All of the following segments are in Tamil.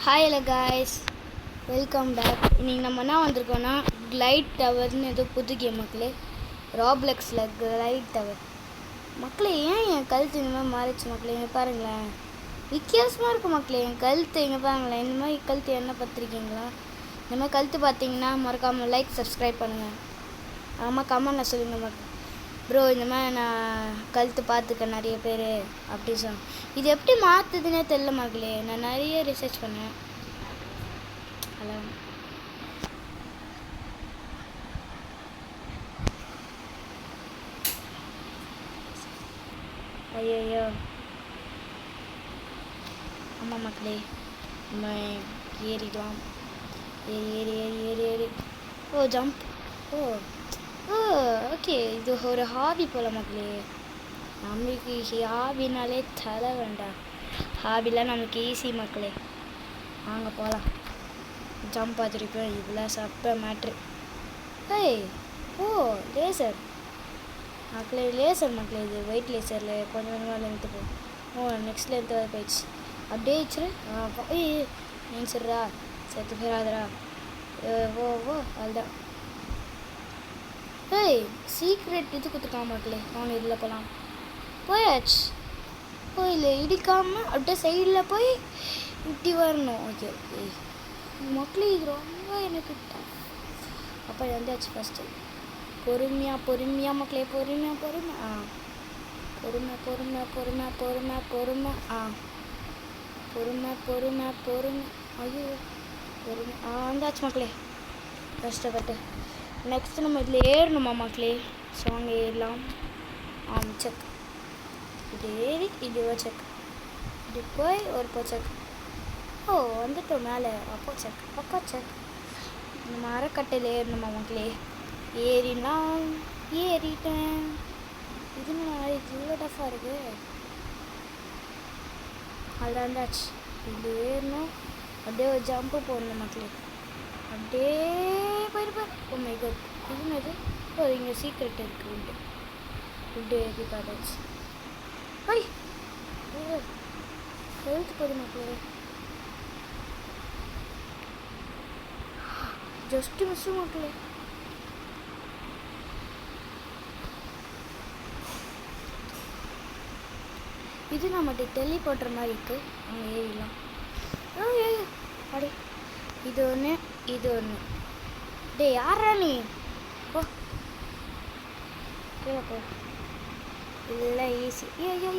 Hi hello guys, welcome back. இன்றைக்கி நம்ம என்ன வந்திருக்கோன்னா கிளைட் டவர்னு ஏதோ புது கேம் மக்களே. ராப்ளெக்ஸில் கிளைட் டவர் மக்களே. ஏன் என் கழுத்து இந்த மாதிரி மாறிச்சு மக்களே? இங்கே பாருங்களேன், வித்தியாசமாக இருக்குது மக்களே என் கழுத்து. இங்கே பாருங்களேன், இந்த மாதிரி கழுத்து என்ன பார்த்துருக்கீங்களா? இந்த மாதிரி கழுத்து பார்த்தீங்கன்னா மறக்காமல் லைக் சப்ஸ்கிரைப் பண்ணுங்கள். ஆமாம், கமெண்ட்டில் சொல்லுங்கள் மக்கள். ப்ரோ, இந்த மாதிரி நான் கழுத்து பார்த்துக்கேன் நிறைய பேர் அப்படி சொன்னேன். இது எப்படி மாற்றுதுன்னே தெரியல மக்களே. நான் நிறைய ரிசர்ச் பண்ணேன். ஹலோ, ஐயோ ஆமாம் மக்களே, நம்ம ஏறிடலாம். ஏறி ஏறி ஏறி ஏறி ஏறி ஓ ஜம்ப். ஓ ஓ ஓகே, இது ஒரு ஹாபி போல் மக்களே. நம்மளுக்கு ஹாபினாலே தலை வேண்டாம். ஹாபிலாம் நமக்கு ஈஸி மக்களே. வாங்க போகலாம். ஜம்ப் பார்த்துருப்பேன், இதெல்லாம் சப்ப மேட்ரு. ஏய் ஓ லேசர் மக்களே, லேசர் மக்களே. இது வெயிட் லேசரில் கொஞ்சம் கொஞ்சமாக லென்த்து போகும். ஓ நெக்ஸ்ட் லென்த்து வர போயிடுச்சு. அப்படியே வச்சுரு. ஏய் நினச்சிட்றா, சேர்த்து போயிடாதரா. ஓ ஓ அதுதான். ஏய் சீக்ரெட் இது கொடுத்துருக்கான் மக்களே. வாங்க இதில் போகலாம். போயாச்சு. இல்லை இடிக்காமல் அப்படியே சைடில் போய் இப்படி வரணும். ஓகே ஓகே மக்களே, இது ரொம்ப எனக்கு அப்போ வந்தாச்சு. ஃபஸ்ட்டு பொறுமையாக மக்களே, பொறுமையாக பொறுமை பொறுமை பொறுமை பொறுமை பொறுமை பொறுமை பொறுமை பொறுமை பொறுமை. ஐயோ பொறுமை வந்தாச்சு மக்களே, கஷ்டப்பட்டு. நெக்ஸ்ட்டு நம்ம இதில் ஏறணுமா மக்களே? ஸோ அங்கே ஏறலாம். செக். இது ஏறி இது செக், இது போய் ஒரு செக். ஓ வந்துட்டோம் மேலே. அப்போ செக். இந்த மரக்கட்டையில் ஏறணுமா மக்களே? ஏறினால் ஏறிட்டேன். இது இவ்வளோ டஃப்பாக இருக்குது. அதில் இருந்தாச்சு. இது ஏறணும். அப்படியே ஒரு ஜம்ப்பு போடணும் மக்களே. அப்படியே போயிருப்பேன். ஓ மை காட், இது ஓ இங்கே சீக்ரெட் இருக்குது. ஃபுட்டு ஏறி பார்த்தாச்சு. ஐய் எழுத்து போகுது மக்களே. ஜஸ்ட்டு மிஸ்ஸு மக்களே. இது நம்மகிட்ட டெல்லி போட்டுற மாதிரி இருக்குது. அங்கே ஏறிடலாம். அடி இது ஒன்று, இது ஒன்று. டே யாரா நீ? ஓ போ. இதெல்லாம் ஈஸி. ஐயோ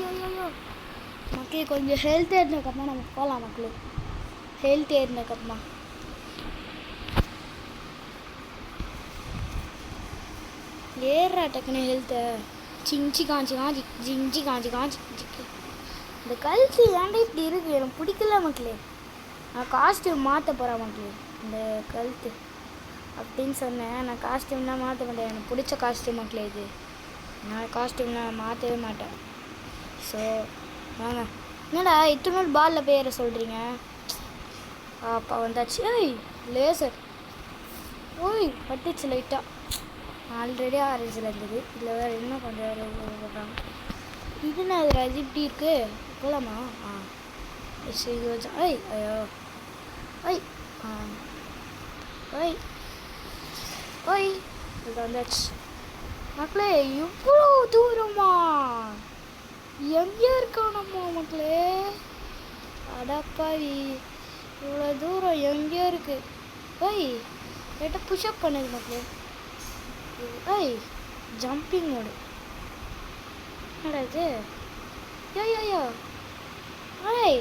மக்களே, கொஞ்சம் ஹெல்த் ஏறினக்கப்புறமா நம்ம போகலாம் மக்களே. ஹெல்த் ஏறினக்கப்புறமா ஏறுறா டக்குன்னு ஹெல்த்தை. சிஞ்சி காஞ்சி. இந்த கழுத்து ஏன்டா இப்படி இருக்குது? எனக்கு பிடிக்கல மக்களே. நான் காஸ்டியூம் மாற்ற போகிறேன் மக்களே. இந்த கழுத்து அப்படின்னு சொன்னேன். நான் காஸ்டியூம் தான் மாற்ற மாட்டேன். எனக்கு பிடிச்ச காஸ்டியூம் மக்களே இது. நான் காஸ்டியூம் நான் மாற்றவே மாட்டேன். ஸோ வாங்க. என்னடா இத்தனை நாள் பாலில் போய் ஏற சொல்கிறீங்க? அப்பா வந்தாச்சு. ஏய் லேசர். ஓய் பட்டுச்சு லைட்டாக. ஆல்ரெடி ஆரஞ்சில் இருந்தது. இதில் வேறு இன்னும் கொஞ்சம் வேறு போடுறாங்க. இதுன்னு அது அது இப்படி இருக்குது. போகலாமா? எஸ் இது வச்சா. ஐய் ஐயோ ஐய் ஐய் ஓய் இது வந்தாச்சு மக்களே. இவ்வளோ தூரமா? எங்கே இருக்கானம்மா மக்களே? அடப்பாவி, இவ்வளோ தூரம் எங்கேயோ இருக்குது. ஓய் லைட்டாக புஷ்அப் பண்ணுது மக்களே. ஐய் ஜம்பிங் மோடு. என்னடா இது? யோ ஐய்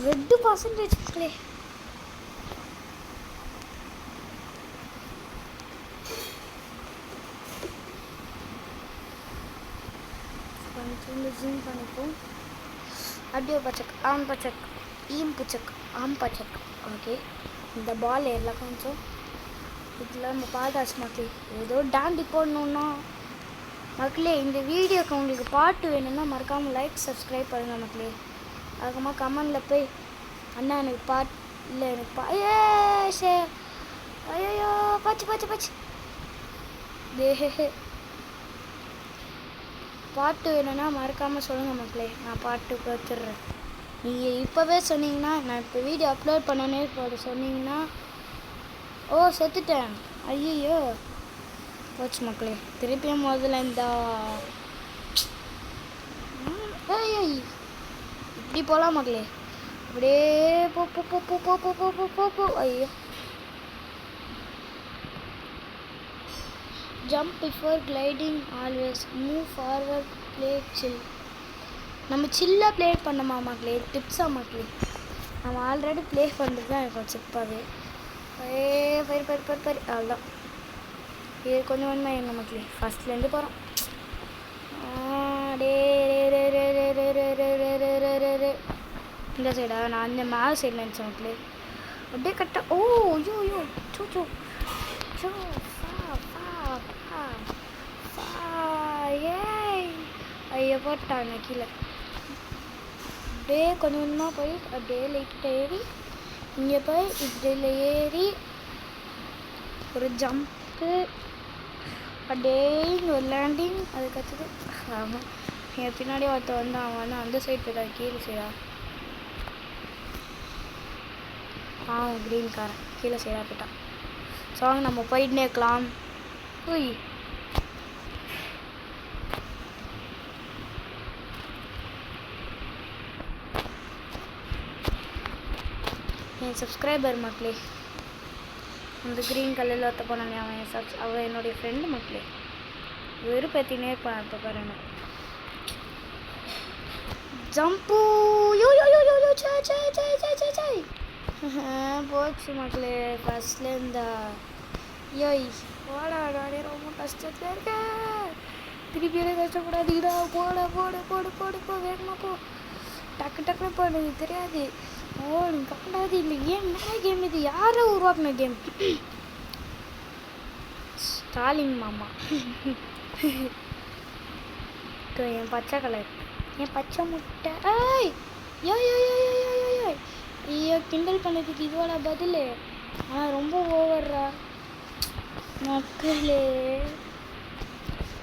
ரெண்டு பர்சன்டேஜ் மக்களே. ஜூம் பண்ணிப்போம். அப்படியே பச்சக் ஆம் பச்சக் ஈம் புச்சக் ஆம் பச்சக். ஓகே, இந்த பால் எல்லாம் கொஞ்சம் இதில் நம்ம பாதாச்சு மக்களே. ஏதோ டாண்டி போடணுன்னா மக்களே. இந்த வீடியோக்கு உங்களுக்கு பாட்டு வேணும்னா மறக்காமல் லைக் சப்ஸ்கிரைப் பண்ணுங்கள் மக்களே. அதுக்கப்புறமா கமெண்டில் போய் அண்ணா எனக்கு பாட் இல்லை எனக்கு ஐயோ பாச்சு பாட்டு வேணும்னா மறக்காமல் சொல்லுங்கள் மக்களே, நான் பாட்டு வச்சிடுறேன். நீங்கள் இப்போவே சொன்னீங்கன்னா, நான் இப்போ வீடியோ அப்லோட் பண்ணனே சொன்னீங்கன்னா, ஓ செத்துட்டேன், ஐயோ போச்சு மக்களே. திருப்பியும் முதல்ல இந்த இப்படி போகலாம் மக்களே, அப்படியே போ. ஐயோ jump before gliding, always move forward, play chill. நம்ம சில்லாக ப்ளே பண்ணோமா மக்களே, டிப்ஸாக மக்களே. நம்ம ஆல்ரெடி ப்ளே பண்ணுறது தான் இருக்கும் சிப்பாகவே. பயிர் அவ்வளோதான். இது கொஞ்சம் கொஞ்சமாக எங்கள் மக்களே ஃபஸ்ட்லேருந்து போகிறோம். இந்த சைடா, நான் அந்த மேலே சைடு நினச்சேன் மக்களே. அப்படியே கரெக்டாக. ஓ ஐயோ சோ ஐயோ போட்டாங்க கீழே. அப்படியே கொஞ்சம் கொஞ்சமாக போய் அப்படியே லைட்டாக ஏறி இங்கே போய் இதில் ஏறி ஒரு ஜம்ப்பு, அப்படியே இங்கே ஒரு லேண்டிங். அதுக்கடுத்தது ஆமாம், என் பின்னாடி ஒருத்த வந்து அவன் வந்து அந்த சைடு போய்ட்டா, கீழே சைடா. க்ரீன் காரன் கீழே சைடாக போயிட்டான். ஸோ நம்ம போயிட்டுனே இருக்கலாம். என் சப்ஸ்கிரைபர் மக்களே, அந்த க்ரீன் கலரில் ஒருத்த போனாங்க, அவன் என்னுடைய ஃப்ரெண்டு மக்களே. வெறுப்பேற்றினே இருப்பான். இப்போ பாருங்க ஜம்பு போச்சு மக்களே. ஃபஸ்ட்டில் இருந்தா ஓடாடே ரொம்ப கஷ்டத்தில் இருக்க. திருப்பியே கஷ்டப்படாதீங்கடா, போட வேகமாக போ, டக்குன்னு போடுறது தெரியாது. ஓ நீங்கள் கப்படாது இல்லை. என்ன கேம் இது? யாரை உருவாக்குன கேம்? ஸ்டாலின் மாமா. என் பச்சை கலர், என் பச்சை முட்டை. ஐயோ கிண்டல் பண்ணதுக்கு இதுவாடா பதில். ஆனால் ரொம்ப ஓவர்ரா மக்களே.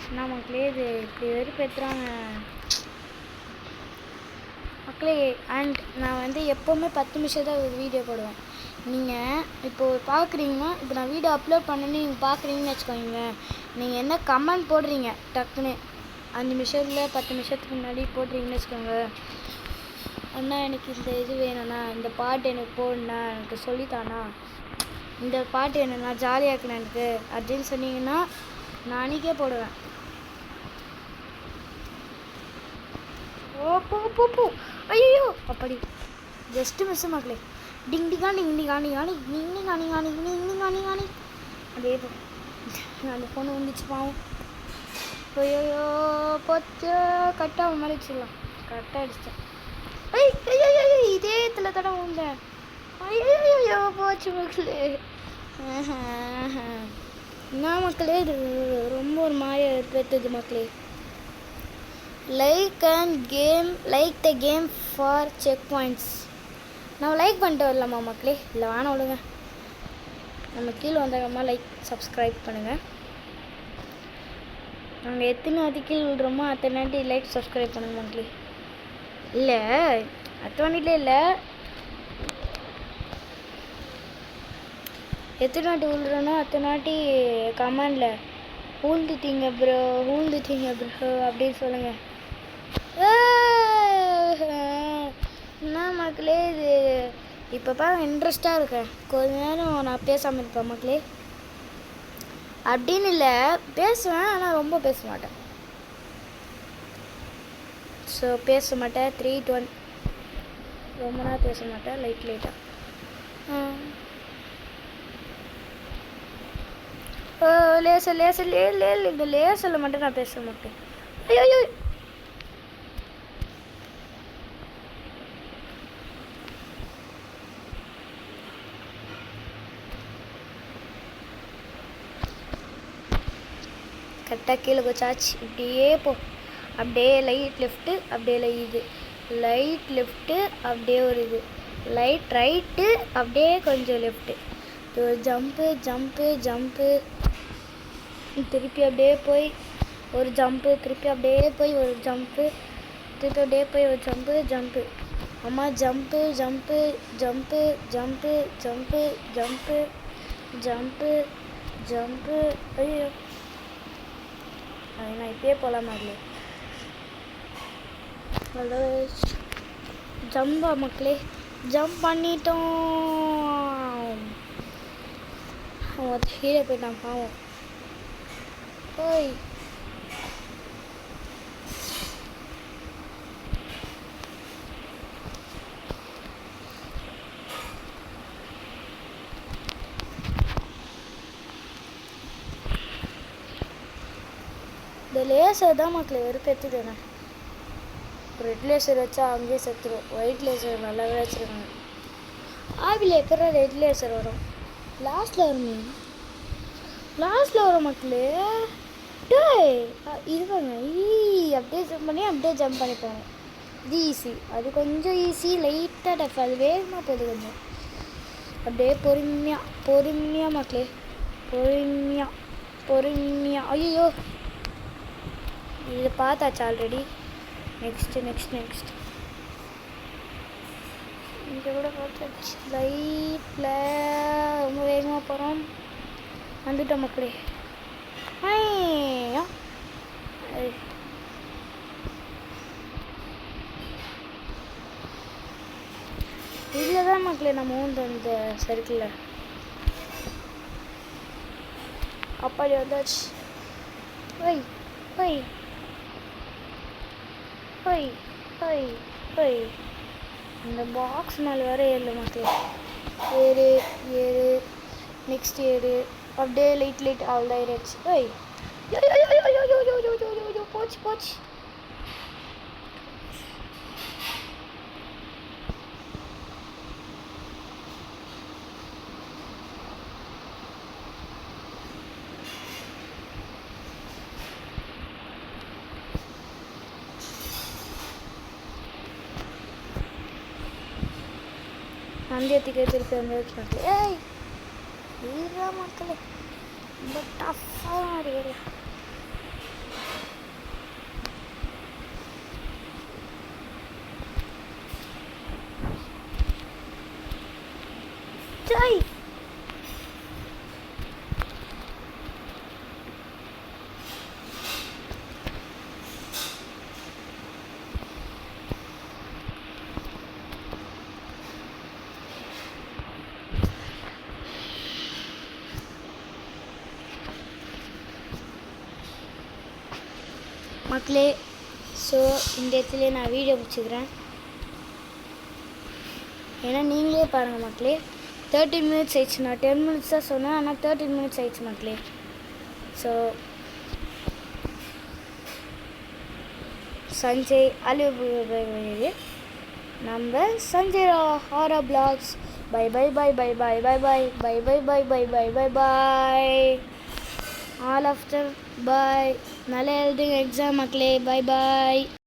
என்ன மக்களே இது இப்படி வெறுப்பேற்றுறாங்க மக்களே. அண்ட் நான் வந்து எப்போவுமே 10 நிமிஷம் தான் ஒரு வீடியோ போடுவேன். நீங்கள் இப்போது பார்க்குறீங்கன்னா, இப்போ நான் வீடியோ அப்லோட் பண்ணேன்னு நீங்கள் பார்க்குறீங்கன்னு வச்சுக்கோங்க. நீங்கள் என்ன கமெண்ட் போடுறீங்க டக்குன்னு 5 நிமிஷத்தில் 10 நிமிஷத்துக்கு முன்னாடி போடுறீங்கன்னு வச்சுக்கோங்க. அண்ணா எனக்கு இந்த இது வேணும்ண்ணா, இந்த பாட்டு எனக்கு போடணுண்ணா, எனக்கு சொல்லித்தாண்ணா, இந்த பாட்டு வேணும்ண்ணா, ஜாலியாக இருக்கணும் எனக்கு அப்படின்னு சொன்னீங்கன்னா நான் அன்றைக்கே போடுவேன். ஓ போ ஐயோ அப்படி ஜஸ்ட்டு மிஸ் மக்களே. டிங்காணி அப்படியே அந்த பொண்ணு வந்துச்சு பாவம். ஐயோ போச்சு, கரெக்டாக மாதிரி வச்சிடலாம். கரெக்டாக அடிச்சிட்டேன். இதே இதில் தடவை வந்தேன். ஐயோ போச்சு மக்களே. என்ன மக்களே இது ரொம்ப ஒரு மாய பெற்றது மக்களே. Like the game for check points. நம்ம லைக் பண்ணிட்டு வரலாமா மக்களே? இல்லை வேணாம் விடுங்க. நம்ம கீழே வந்தாங்கம்மா லைக் சப்ஸ்கிரைப் பண்ணுங்கள். நாங்கள் எத்தனை கீழே விடுறோமோ அத்தனை லைக் சப்ஸ்கிரைப் பண்ணுங்கள் மக்களே. இல்லை அத்தனை இல்லை, எத்தனை நாட்டி விழுறோன்னா அத்தனை நாட்டி கமெண்டில் ஊழ்ந்துட்டீங்க ப்ரோ அப்படின்னு சொல்லுங்கள். என்ன மக்களே இது இப்போ பார்க்க இன்ட்ரெஸ்டாக இருக்கேன். கொஞ்ச நேரம் நான் பேசாமல் இருப்பேன் மக்களே. அப்படின்னு இல்லை, பேசுவேன் ஆனால் ரொம்ப பேச மாட்டேன். ஸோ பேச மாட்டேன். 3 to 1 ரொம்ப நேரம் பேச மாட்டேன், லைட்டாக. இந்த லேசில் மட்டும் நான் பேச மாட்டேன். ஐயோ கரெக்டாக கீழே போச்சாச்சு. இப்படியே போ, அப்படியே லைட் லெஃப்ட்டு, அப்படியே லைட் லெஃப்ட்டு, அப்படியே ஒரு இது லைட் ரைட்டு, அப்படியே கொஞ்சம் லெஃப்ட்டு. ஒரு ஜம்ப்பு ஜம்ப்பு ஜம்ப்பு, திருப்பி அப்படியே போய் ஒரு ஜம்ப்பு, திருப்பி அப்படியே போய் ஒரு ஜம்ப்பு, திருப்பி அப்படியே போய் ஒரு ஜம்ப்பு ஜம்ப்பு. அம்மா jump jump jump jump jump jump jump jump. ஐயோ அது நான் இப்பயே போகலாமா இல்லையே? ஹலோ ஜம்பா மக்களே, ஜம்ப் பண்ணிட்டோம். அவன் கீழே போயிட்டான் பாவம். ஓய் இந்த லேசர் தான் மக்களை வெறுப்பேற்றுதுண்ணே. ரெட் லேசர் வச்சா அங்கேயே செத்துரும். ஒயிட் லேசர் நல்லாவே வச்சுருக்காங்க. ஆவியில் எப்போ ரெட் லேசர் வரும்? லாஸ்ட்டில் வருமே. லாஸ்ட்டில் வரும் மக்களே. இருப்பாங்க அப்படியே ஜம்ப் பண்ணி அப்படியே ஜம்ப் பண்ணி போகணும். இது ஈஸி. அது கொஞ்சம் ஈஸி, லைட்டாக டஃப். அது வேகமாக போகுது கொஞ்சம். அப்படியே பொறுமையாக மக்களே, பொறுமையாக. ஐயோ இதை பார்த்தாச்சு ஆல்ரெடி. நெக்ஸ்ட் இங்கே கூட பார்த்தாச்சு. லைட்டில் ரொம்ப வேகமாக போகிறோம். வந்துட்டோம் மக்களே. இதில் தான் மக்களே நம்ம இந்த சர்க்கிளில் அப்பாடி வந்தாச்சு. Why why why why why. இந்த பாக்ஸ் மேலே வேறு ஏறல மக்களே. ஏறு நெக்ஸ்ட் ஏறு. அப்படியே லைட் அவ்வளோ ஆயிடுச்சு. ஒய் போச்சு. அந்தியத்துக்கு திருப்பி வந்துச்சு மக்களே. ஏய் இல்லா மக்களே, ரொம்ப டஃப்பாக ஏரியா. ஜாய் மக்களே. ஸோ இந்த இடத்துல நான் வீடியோ பிடிச்சிக்கிறேன். ஏன்னா நீங்களே பாருங்கள் மக்களே, 13 மினிட்ஸ் ஆயிடுச்சு. நான் 10 மினிட்ஸ் தான் சொன்னேன், ஆனால் 13 மினிட்ஸ் ஆயிடுச்சு மக்களே. ஸோ சஞ்சய் அலிபுரி, நம்ம சஞ்சய் ஹாரா blocks. Bye all after bye. நல்லா எழுதுங்க எக்ஸாம் மக்களே. பை